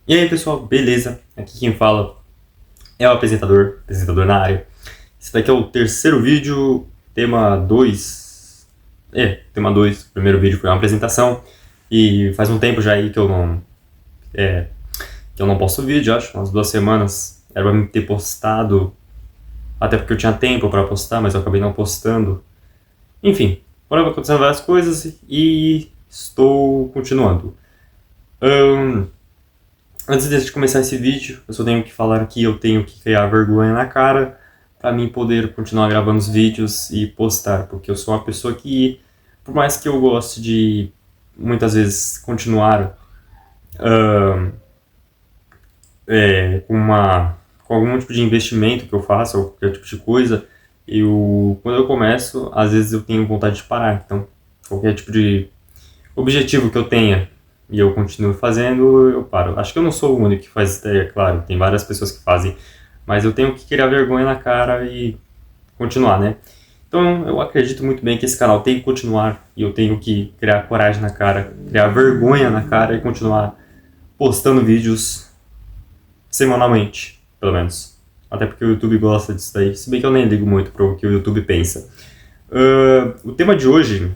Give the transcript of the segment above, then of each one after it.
E aí pessoal, beleza? Aqui quem fala é o apresentador na área. Esse daqui é o terceiro vídeo, tema 2. Tema 2. O primeiro vídeo foi uma apresentação e faz um tempo já aí que eu não posto vídeo, acho, umas 2 semanas. Era pra me ter postado, até porque eu tinha tempo pra postar, mas eu acabei não postando. Enfim, foram acontecendo várias coisas e estou continuando. Antes de começar esse vídeo, eu só tenho que falar que eu tenho que criar vergonha na cara para mim poder continuar gravando os vídeos e postar, porque eu sou uma pessoa que, por mais que eu goste de muitas vezes continuar com algum tipo de investimento que eu faço, ou qualquer tipo de coisa, quando eu começo, às vezes eu tenho vontade de parar. Então, qualquer tipo de objetivo que eu tenha e eu continuo fazendo, eu paro. Acho que eu não sou o único que faz isso, é claro, tem várias pessoas que fazem, mas eu tenho que criar vergonha na cara e continuar, né? Então eu acredito muito bem que esse canal tem que continuar e eu tenho que criar coragem na cara, criar vergonha na cara e continuar postando vídeos semanalmente, pelo menos. Até porque o YouTube gosta disso daí, se bem que eu nem ligo muito para o que o YouTube pensa. O tema de hoje,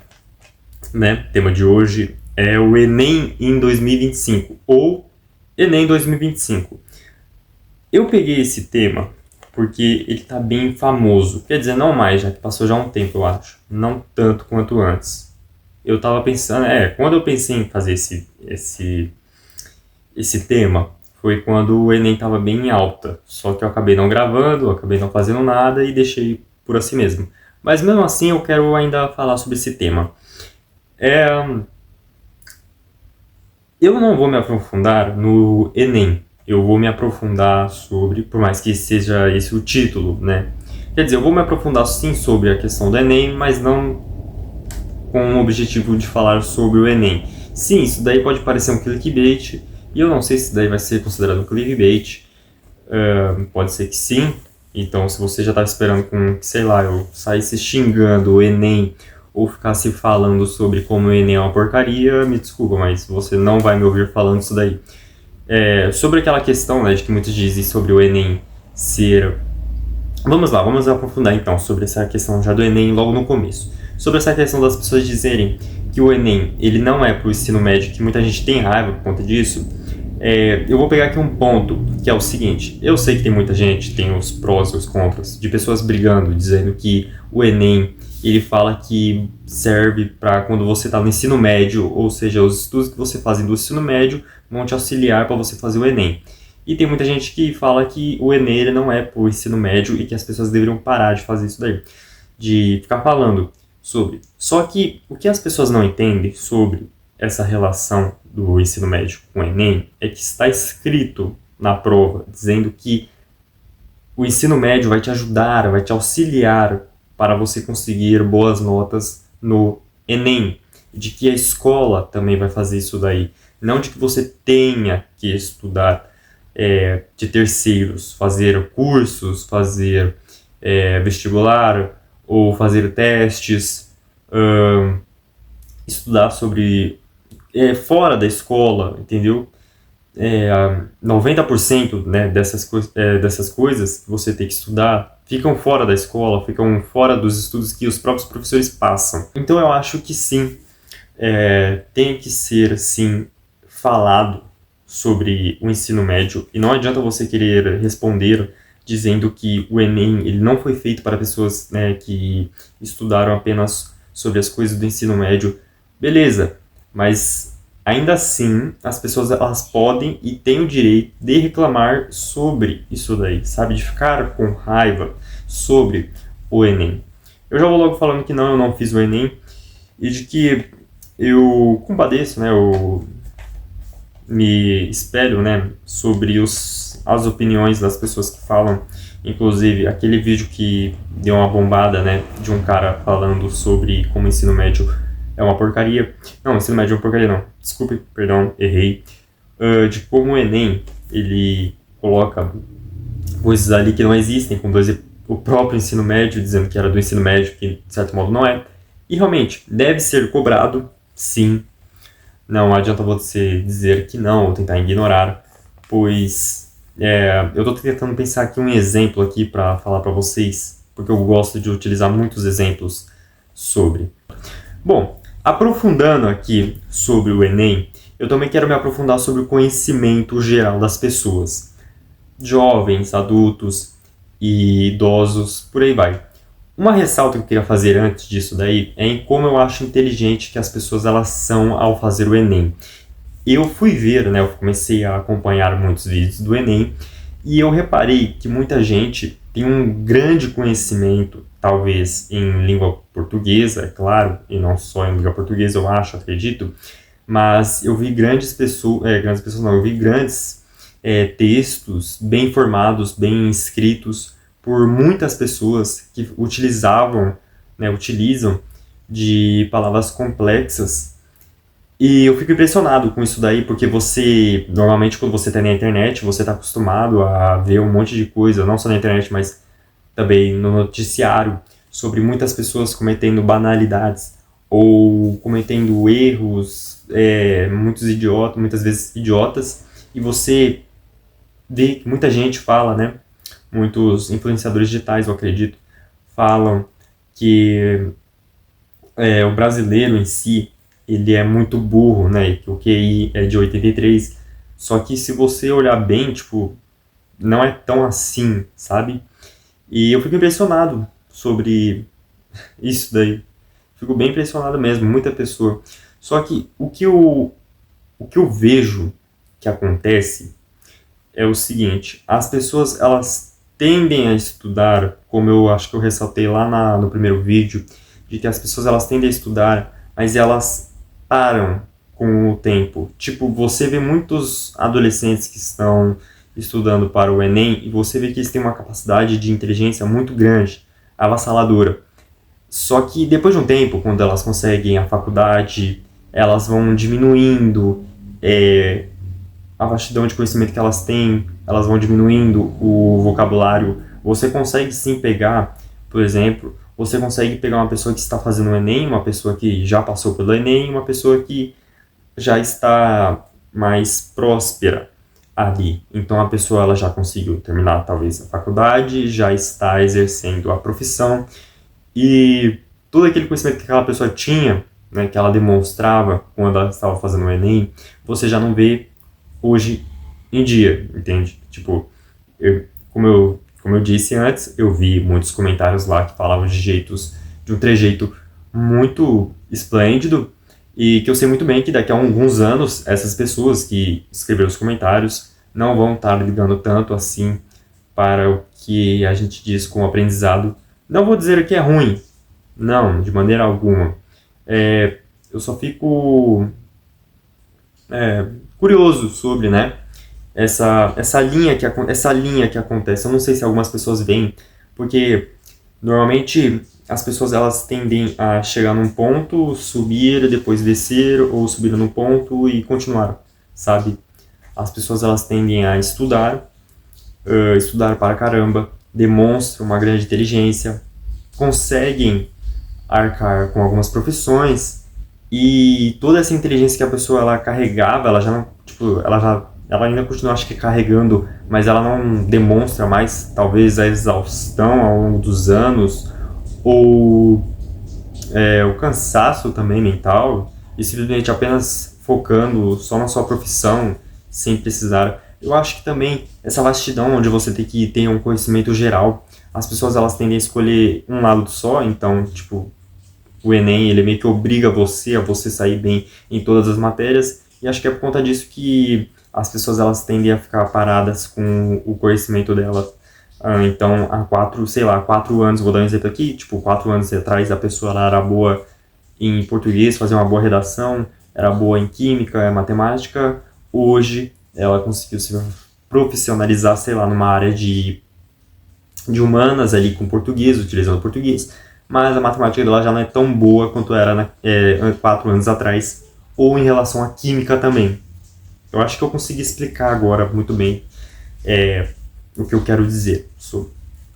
né? O tema de hoje é o Enem em 2025, ou Enem 2025. Eu peguei esse tema porque ele tá bem famoso. Quer dizer, não mais, já que passou já um tempo, eu acho. Não tanto quanto antes. Eu tava pensando, quando eu pensei em fazer esse tema, foi quando o Enem tava bem em alta. Só que eu acabei não gravando, acabei não fazendo nada e deixei por assim mesmo. Mas mesmo assim eu quero ainda falar sobre esse tema. Eu não vou me aprofundar no Enem. Eu vou me aprofundar sobre, por mais que seja esse o título, né? Quer dizer, eu vou me aprofundar sim sobre a questão do Enem, mas não com o objetivo de falar sobre o Enem. Sim, isso daí pode parecer um clickbait, e eu não sei se isso daí vai ser considerado um clickbait. Pode ser que sim. Então, se você já estava esperando com, sei lá, eu saísse xingando o Enem ou ficasse falando sobre como o Enem é uma porcaria, me desculpa, mas você não vai me ouvir falando isso daí. Sobre aquela questão, né, de que muitos dizem sobre o Enem ser... Vamos lá, vamos aprofundar então sobre essa questão já do Enem logo no começo. Sobre essa questão das pessoas dizerem que o Enem ele não é para o ensino médio, que muita gente tem raiva por conta disso. Eu vou pegar aqui um ponto, que é o seguinte. Eu sei que tem muita gente, tem os prós e os contras, de pessoas brigando, dizendo que o Enem, ele fala que serve para quando você está no ensino médio, ou seja, os estudos que você faz do ensino médio vão te auxiliar para você fazer o Enem. E tem muita gente que fala que o Enem ele não é para o ensino médio e que as pessoas deveriam parar de fazer isso daí, de ficar falando sobre. Só que o que as pessoas não entendem sobre essa relação do ensino médio com o Enem é que está escrito na prova, dizendo que o ensino médio vai te ajudar, vai te auxiliar para você conseguir boas notas no Enem. De que a escola também vai fazer isso daí. Não de que você tenha que estudar de terceiros, fazer cursos, fazer vestibular ou fazer testes, estudar sobre fora da escola, entendeu? 90%, né, dessas coisas que você tem que estudar ficam fora da escola, ficam fora dos estudos que os próprios professores passam. Então eu acho que sim, tem que ser sim falado sobre o ensino médio, e não adianta você querer responder dizendo que o Enem ele não foi feito para pessoas, né, que estudaram apenas sobre as coisas do ensino médio. Beleza, mas ainda assim as pessoas elas podem e têm o direito de reclamar sobre isso daí, sabe? De ficar com raiva sobre o Enem. Eu já vou logo falando que não, eu não fiz o Enem e de que eu compadeço, né? Eu me espelho, né, sobre as opiniões das pessoas que falam. Inclusive, aquele vídeo que deu uma bombada, né, de um cara falando sobre como o ensino médio é uma porcaria. Não, o ensino médio é uma porcaria, não. Desculpe, perdão, errei. De como o Enem, ele coloca coisas ali que não existem, como o próprio ensino médio, dizendo que era do ensino médio, que de certo modo não é. E realmente, deve ser cobrado, sim. Não adianta você dizer que não ou tentar ignorar. pois eu estou tentando pensar aqui um exemplo aqui para falar para vocês, porque eu gosto de utilizar muitos exemplos sobre. Bom, aprofundando aqui sobre o Enem, eu também quero me aprofundar sobre o conhecimento geral das pessoas, jovens, adultos e idosos, por aí vai. Uma ressalta que eu queria fazer antes disso daí é em como eu acho inteligente que as pessoas elas são ao fazer o Enem. Eu fui ver, né, eu comecei a acompanhar muitos vídeos do Enem e eu reparei que muita gente tem um grande conhecimento, talvez em língua portuguesa, é claro, e não só em língua portuguesa, eu acho, acredito, mas eu vi grandes pessoas não, eu vi grandes textos bem formados, bem escritos por muitas pessoas que utilizam de palavras complexas. E eu fico impressionado com isso daí, porque normalmente quando você está na internet, você está acostumado a ver um monte de coisa, não só na internet, mas também no noticiário, sobre muitas pessoas cometendo banalidades ou cometendo erros, muitas vezes idiotas, e você vê que muita gente fala, né? Muitos influenciadores digitais, eu acredito, falam que o brasileiro em si, ele é muito burro, né? Que o QI é de 83. Só que se você olhar bem, tipo, não é tão assim, sabe? E eu fico impressionado sobre isso daí. Fico bem impressionado mesmo, muita pessoa. Só que o que eu vejo que acontece é o seguinte, as pessoas, elas tendem a estudar, como eu acho que eu ressaltei lá no primeiro vídeo, de que as pessoas elas tendem a estudar, mas elas param com o tempo. Tipo, você vê muitos adolescentes que estão estudando para o Enem e você vê que eles têm uma capacidade de inteligência muito grande, avassaladora. Só que depois de um tempo, quando elas conseguem a faculdade, elas vão diminuindo a vastidão de conhecimento que elas têm, elas vão diminuindo o vocabulário. Você consegue sim pegar, por exemplo, você consegue pegar uma pessoa que está fazendo o Enem, uma pessoa que já passou pelo Enem, uma pessoa que já está mais próspera ali. Então a pessoa ela já conseguiu terminar talvez a faculdade, já está exercendo a profissão e todo aquele conhecimento que aquela pessoa tinha, né, que ela demonstrava quando ela estava fazendo o Enem, você já não vê hoje em dia, entende? Tipo, como eu disse antes, eu vi muitos comentários lá que falavam de um trejeito muito esplêndido e que eu sei muito bem que daqui a alguns anos essas pessoas que escreveram os comentários não vão estar ligando tanto assim para o que a gente diz como aprendizado. Não vou dizer que é ruim, não, de maneira alguma. Eu só fico curioso sobre, né, essa linha que acontece. Eu não sei se algumas pessoas veem, porque normalmente as pessoas elas tendem a chegar num ponto, subir, depois descer, ou subir num ponto e continuar, sabe? As pessoas elas tendem a estudar para caramba, demonstram uma grande inteligência, conseguem arcar com algumas profissões e toda essa inteligência que a pessoa ela carregava, ela já não, tipo, ela ainda continua acho que carregando, mas ela não demonstra mais talvez a exaustão ao longo dos anos ou o cansaço também mental e simplesmente apenas focando só na sua profissão sem precisar. Eu acho que também essa vastidão onde você tem que ter um conhecimento geral, as pessoas elas tendem a escolher um lado só, então tipo o Enem ele meio que obriga você a você sair bem em todas as matérias e acho que é por conta disso que as pessoas elas tendem a ficar paradas com o conhecimento delas. Então, há 4 anos, vou dar um exemplo aqui, tipo, 4 anos atrás a pessoa ela era boa em português, fazia uma boa redação, era boa em química, matemática, hoje ela conseguiu se profissionalizar, sei lá, numa área de humanas ali com português, utilizando português, mas a matemática dela já não é tão boa quanto era 4 anos atrás, ou em relação à química também. Eu acho que eu consegui explicar agora muito bem o que eu quero dizer.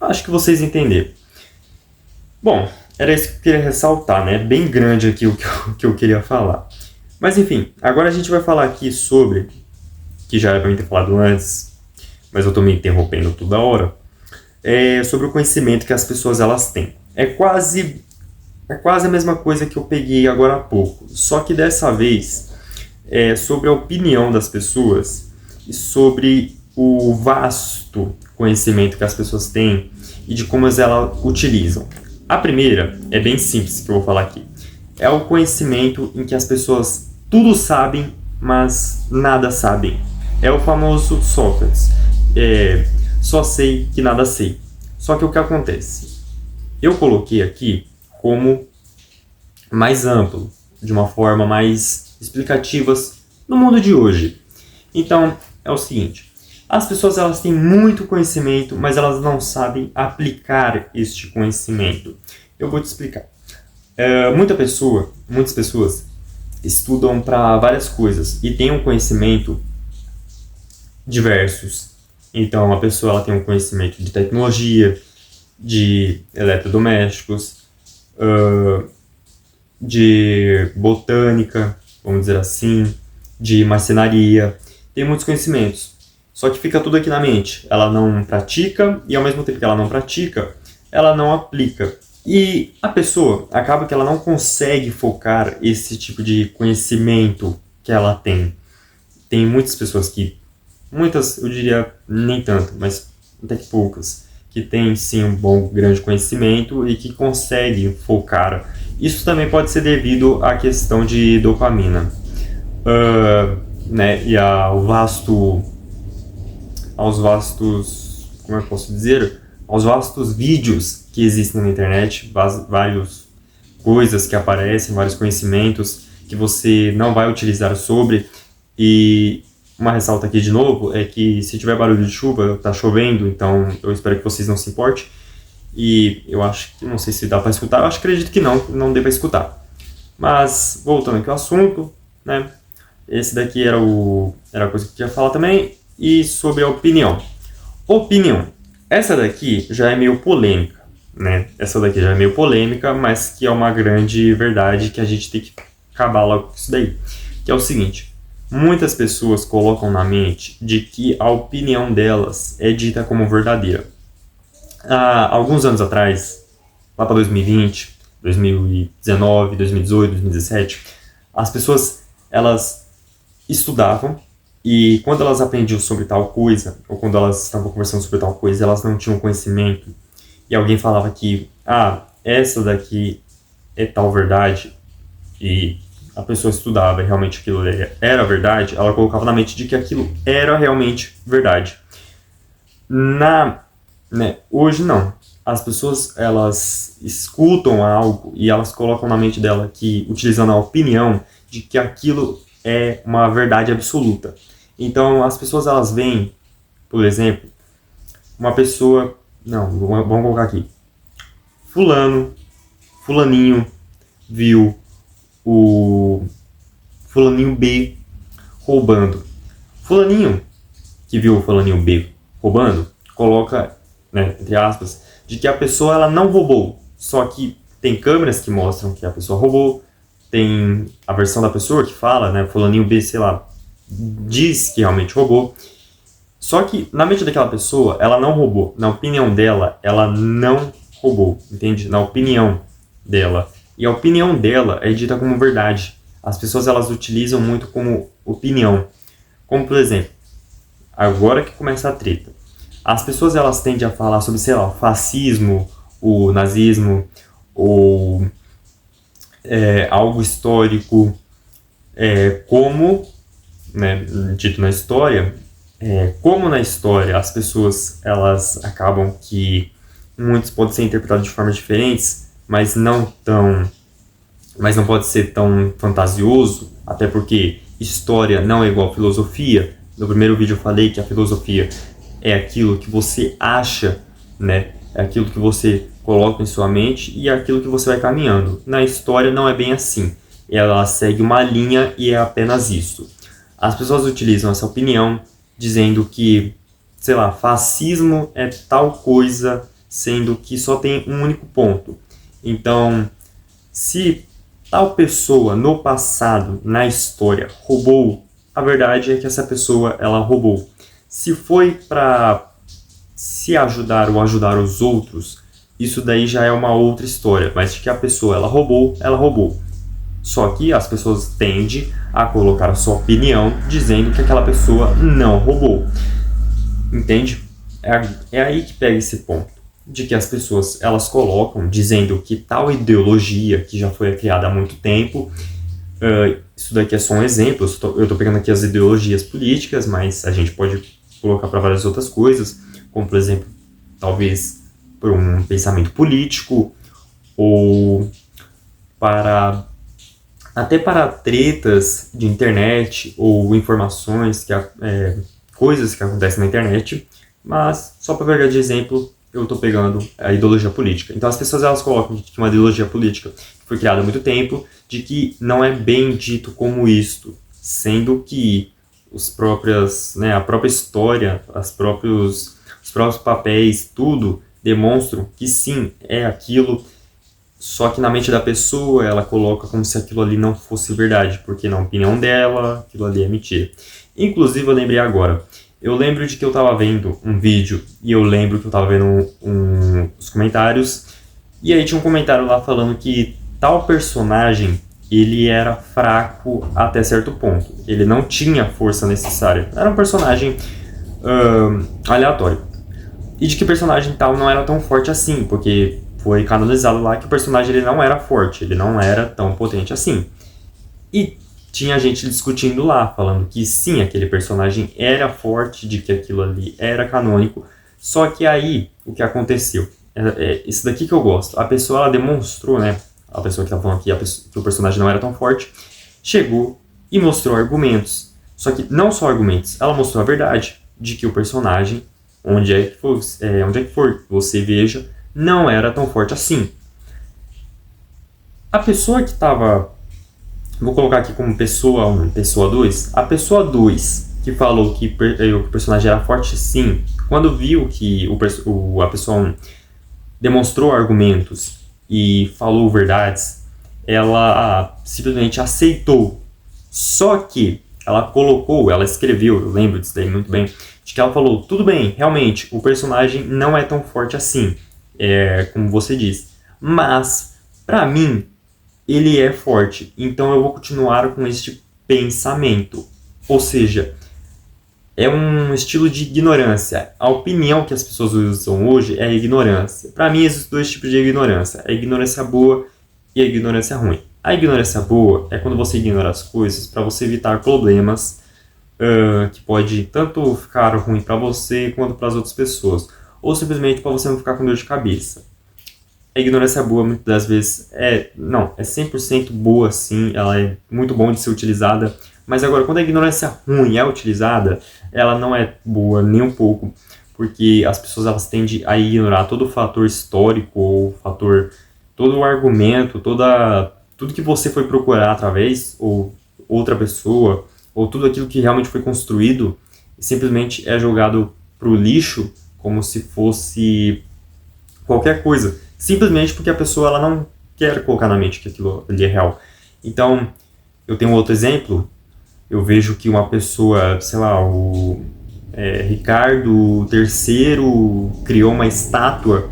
Acho que vocês entenderam. Bom, era isso que eu queria ressaltar, né? Bem grande aqui o que eu queria falar. Mas enfim, agora a gente vai falar aqui sobre que já era para mim ter falado antes, mas eu tô me interrompendo toda hora, é sobre o conhecimento que as pessoas elas têm. É quase a mesma coisa que eu peguei agora há pouco, só que dessa vez é sobre a opinião das pessoas e sobre o vasto conhecimento que as pessoas têm e de como elas utilizam. A primeira é bem simples que eu vou falar aqui. É o conhecimento em que as pessoas tudo sabem, mas nada sabem. É o famoso Sócrates. Só sei que nada sei. Só que o que acontece? Eu coloquei aqui como mais amplo, de uma forma mais explicativa no mundo de hoje. Então, é o seguinte. As pessoas elas têm muito conhecimento, mas elas não sabem aplicar este conhecimento. Eu vou te explicar. Muitas pessoas estudam para várias coisas e têm um conhecimento diversos. Então, a pessoa ela tem um conhecimento de tecnologia, de eletrodomésticos, de botânica, vamos dizer assim, de marcenaria. Tem muitos conhecimentos. Só que fica tudo aqui na mente. Ela não pratica e, ao mesmo tempo que ela não pratica, ela não aplica. E a pessoa acaba que ela não consegue focar esse tipo de conhecimento que ela tem. Tem muitas pessoas muitas eu diria nem tanto, mas até que poucas, que têm sim um bom, grande conhecimento e que conseguem focar. Isso também pode ser devido à questão de dopamina, né? E aos vastos, como eu posso dizer, aos vastos vídeos que existem na internet, várias coisas que aparecem, vários conhecimentos que você não vai utilizar sobre. E uma ressalta aqui de novo é que se tiver barulho de chuva, tá chovendo, então eu espero que vocês não se importem. E eu acho que, não sei se dá para escutar, eu acredito que não dê para escutar. Mas, voltando aqui ao assunto, né? Esse daqui era a coisa que eu queria falar também. E sobre a opinião. Opinião. Essa daqui já é meio polêmica, né? Essa daqui já é meio polêmica, mas que é uma grande verdade que a gente tem que acabar logo com isso daí. Que é o seguinte. Muitas pessoas colocam na mente de que a opinião delas é dita como verdadeira. Há alguns anos atrás, lá para 2020, 2019, 2018, 2017, as pessoas elas estudavam e quando elas aprendiam sobre tal coisa, ou quando elas estavam conversando sobre tal coisa, elas não tinham conhecimento e alguém falava que, essa daqui é tal verdade e a pessoa estudava e realmente aquilo era verdade, ela colocava na mente de que aquilo era realmente verdade. Hoje não. As pessoas elas escutam algo e elas colocam na mente dela que, utilizando a opinião, de que aquilo é uma verdade absoluta. Então as pessoas elas veem, por exemplo, uma pessoa, vamos colocar aqui, fulaninho viu o fulaninho B roubando. Fulaninho que viu o fulaninho B roubando, coloca, né, entre aspas, de que a pessoa ela não roubou. Só que tem câmeras que mostram que a pessoa roubou, tem a versão da pessoa que fala, né, fulaninho B, sei lá, diz que realmente roubou. Só que na mente daquela pessoa, ela não roubou. Na opinião dela, ela não roubou, entende? Na opinião dela. E a opinião dela é dita como verdade. As pessoas elas utilizam muito como opinião. Como, por exemplo, agora que começa a treta. As pessoas elas tendem a falar sobre, sei lá, o fascismo, o nazismo, ou algo histórico, como, né, dito na história, como na história as pessoas elas acabam que muitos podem ser interpretados de formas diferentes, mas não pode ser tão fantasioso, até porque história não é igual filosofia. No primeiro vídeo eu falei que a filosofia é aquilo que você acha, né? É aquilo que você coloca em sua mente e é aquilo que você vai caminhando. Na história não é bem assim. Ela segue uma linha e é apenas isso. As pessoas utilizam essa opinião dizendo que, sei lá, fascismo é tal coisa, sendo que só tem um único ponto. Então, se tal pessoa no passado, na história, roubou a verdade é que essa pessoa, ela roubou. Se foi para se ajudar ou ajudar os outros, isso daí já é uma outra história. Mas de que a pessoa, ela roubou, ela roubou. Só que as pessoas tendem a colocar a sua opinião dizendo que aquela pessoa não roubou. Entende? É aí que pega esse ponto. De que as pessoas, elas colocam dizendo que tal ideologia que já foi criada há muito tempo, isso daqui é só um exemplo, eu estou pegando aqui as ideologias políticas, mas a gente pode colocar para várias outras coisas, como por exemplo, talvez por um pensamento político, ou para até para tretas de internet, ou informações, coisas que acontecem na internet, mas só para pegar de exemplo, eu estou pegando a ideologia política. Então as pessoas, elas colocam que uma ideologia política foi criada há muito tempo, de que não é bem dito como isto, sendo que a própria história, os próprios papéis, tudo demonstram que sim, é aquilo, só que na mente da pessoa ela coloca como se aquilo ali não fosse verdade, porque na opinião dela, aquilo ali é mentira. Inclusive, eu lembrei agora, eu lembro de que eu estava vendo um vídeo, e eu lembro que eu estava vendo os comentários, e aí tinha um comentário lá falando que tal personagem, ele era fraco até certo ponto. Ele não tinha força necessária. Era um personagem aleatório. E de que personagem tal não era tão forte assim, porque foi canonizado lá que o personagem ele não era forte, ele não era tão potente assim. E tinha gente discutindo lá, falando que sim, aquele personagem era forte, de que aquilo ali era canônico. Só que aí, o que aconteceu? Isso daqui que eu gosto. A pessoa, ela demonstrou, né? A pessoa que tá falando aqui, que o personagem não era tão forte, chegou e mostrou argumentos. Só que não só argumentos, ela mostrou a verdade de que o personagem, onde é que for você veja, não era tão forte assim. A pessoa que estava, vou colocar aqui como pessoa 1, pessoa 2, a pessoa 2 que falou que o personagem era forte sim, quando viu que a pessoa 1 demonstrou argumentos e falou verdades, ela simplesmente aceitou. Só que ela escreveu, eu lembro disso daí muito bem, de que ela falou, tudo bem, realmente, o personagem não é tão forte assim, como você disse, mas, pra mim, ele é forte, então eu vou continuar com este pensamento. Ou seja, é um estilo de ignorância. A opinião que as pessoas usam hoje é a ignorância. Para mim, existem dois tipos de ignorância. A ignorância boa e a ignorância ruim. A ignorância boa é quando você ignora as coisas para você evitar problemas que pode tanto ficar ruim para você quanto para as outras pessoas. Ou simplesmente para você não ficar com dor de cabeça. A ignorância boa, muitas das vezes, é 100% boa, sim. Ela é muito bom de ser utilizada. Mas agora, quando a ignorância ruim é utilizada, ela não é boa nem um pouco, porque as pessoas elas tendem a ignorar todo o fator histórico, ou todo o argumento, tudo que você foi procurar através, ou outra pessoa, ou tudo aquilo que realmente foi construído, simplesmente é jogado pro lixo, como se fosse qualquer coisa, simplesmente porque a pessoa ela não quer colocar na mente que aquilo ali é real. Então, eu tenho um outro exemplo. Eu vejo que uma pessoa, sei lá, o Ricardo III criou uma estátua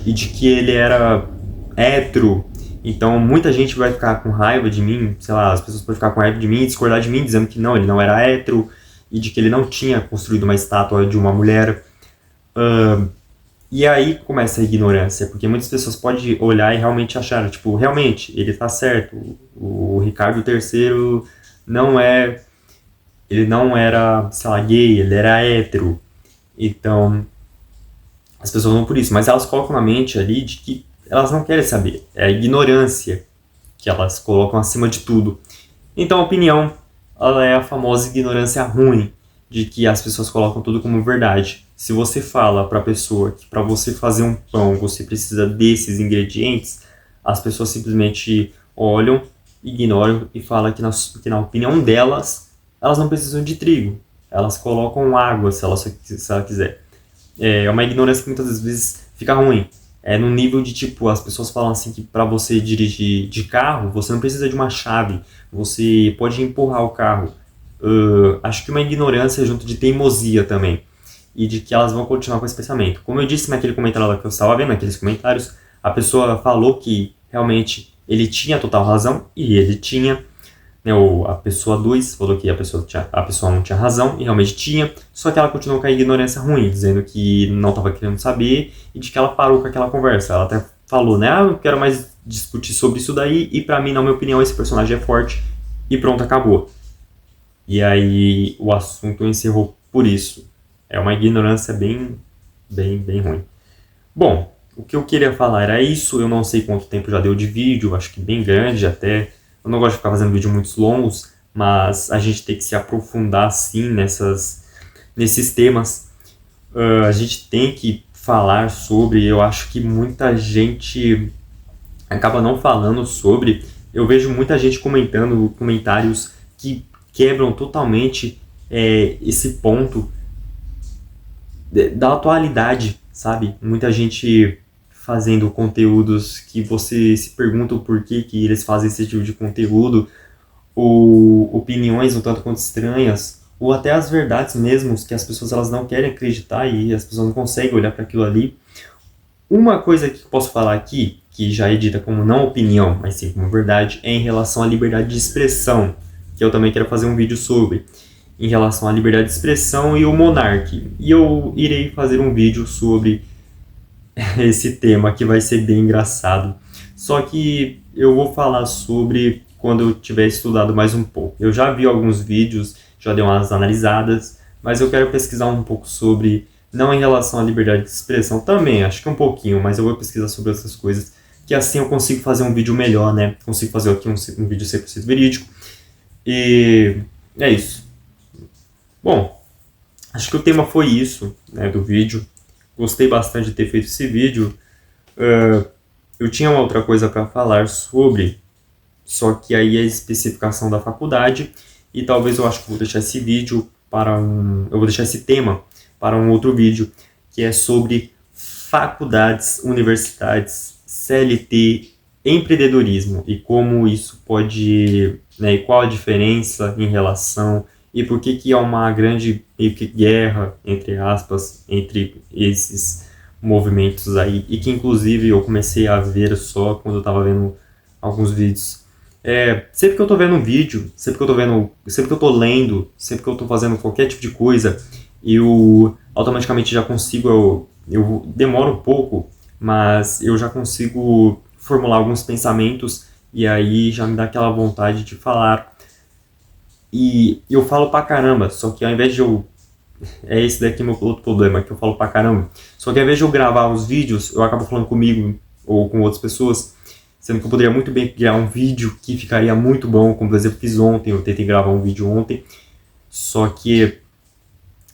e de que ele era hétero. Então muita gente vai ficar com raiva de mim, sei lá, as pessoas podem ficar com raiva de mim e discordar de mim, dizendo que não, ele não era hétero e de que ele não tinha construído uma estátua de uma mulher. E aí começa a ignorância, porque muitas pessoas podem olhar e realmente achar, tipo, realmente, ele tá certo, o Ricardo III ele não era, sei lá, gay, ele era hétero. Então, as pessoas vão por isso, mas elas colocam na mente ali de que elas não querem saber, é a ignorância que elas colocam acima de tudo. Então a opinião, ela é a famosa ignorância ruim, de que as pessoas colocam tudo como verdade. Se você fala para a pessoa que para você fazer um pão você precisa desses ingredientes, as pessoas simplesmente olham, ignoram e falam que na opinião delas, elas não precisam de trigo. Elas colocam água se ela quiser. É uma ignorância que muitas vezes fica ruim. no nível de, tipo, as pessoas falam assim que para você dirigir de carro, você não precisa de uma chave, você pode empurrar o carro. Acho que uma ignorância junto de teimosia também, e de que elas vão continuar com esse pensamento. Como eu disse naquele comentário lá que eu estava vendo, naqueles comentários, a pessoa falou que realmente ele tinha total razão, e ele tinha, né, a pessoa 2 falou que a pessoa não tinha razão, e realmente tinha, só que ela continuou com a ignorância ruim, dizendo que não estava querendo saber, e de que ela parou com aquela conversa. Ela até falou, né, eu quero mais discutir sobre isso daí, e pra mim, na minha opinião, esse personagem é forte, e pronto, acabou. E aí o assunto encerrou por isso. É uma ignorância bem ruim. Bom, o que eu queria falar era isso. Eu não sei quanto tempo já deu de vídeo, acho que bem grande até. Eu não gosto de ficar fazendo vídeos muito longos, mas a gente tem que se aprofundar sim nesses temas. A gente tem que falar sobre. Eu acho que muita gente acaba não falando sobre. Eu vejo muita gente comentando comentários que quebram totalmente esse ponto da atualidade, sabe? Muita gente fazendo conteúdos que você se pergunta o porquê que eles fazem esse tipo de conteúdo, ou opiniões um tanto quanto estranhas, ou até as verdades mesmo que as pessoas elas não querem acreditar e as pessoas não conseguem olhar para aquilo ali. Uma coisa que eu posso falar aqui, que já é dita como não opinião, mas sim como verdade, é em relação à liberdade de expressão, que eu também quero fazer um vídeo sobre, em relação à liberdade de expressão e o monarque. E eu irei fazer um vídeo sobre esse tema que vai ser bem engraçado. Só que eu vou falar sobre quando eu tiver estudado mais um pouco. Eu já vi alguns vídeos, já dei umas analisadas, mas eu quero pesquisar um pouco sobre, não em relação à liberdade de expressão, também, acho que um pouquinho, mas eu vou pesquisar sobre essas coisas, que assim eu consigo fazer um vídeo melhor, né? Consigo fazer aqui um vídeo 100% verídico. E é isso. Bom, acho que o tema foi isso, né, do vídeo. Gostei bastante de ter feito esse vídeo. Eu tinha uma outra coisa para falar sobre, só que aí é a especificação da faculdade, e talvez eu acho que vou deixar esse vídeo eu vou deixar esse tema para um outro vídeo, que é sobre faculdades, universidades, CLT, empreendedorismo, e como isso pode, né, e qual a diferença em relação, e por que há uma grande meio que guerra, entre aspas, entre esses movimentos aí, e que inclusive eu comecei a ver só quando eu estava vendo alguns vídeos. Sempre que eu tô vendo um vídeo, sempre que eu tô lendo, sempre que eu tô fazendo qualquer tipo de coisa, eu automaticamente já consigo, eu demoro um pouco, mas eu já consigo formular alguns pensamentos, e aí já me dá aquela vontade de falar. E eu falo pra caramba, só que ao invés de eu... É esse daqui meu outro problema, que eu falo pra caramba. Só que ao invés de eu gravar os vídeos, eu acabo falando comigo ou com outras pessoas, sendo que eu poderia muito bem criar um vídeo que ficaria muito bom, como por exemplo fiz ontem, eu tentei gravar um vídeo ontem, só que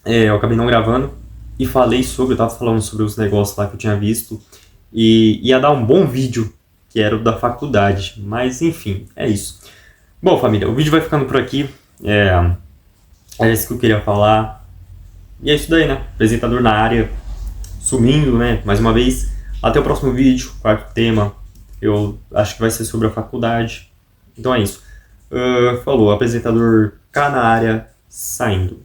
eu acabei não gravando, e eu tava falando sobre os negócios lá que eu tinha visto, e ia dar um bom vídeo, que era o da faculdade, mas enfim, é isso. Bom, família, o vídeo vai ficando por aqui, é isso que eu queria falar, e é isso daí, né, apresentador na área, sumindo, né, mais uma vez. Até o próximo vídeo, quarto tema, eu acho que vai ser sobre a faculdade, então é isso. Falou, apresentador K na área, saindo.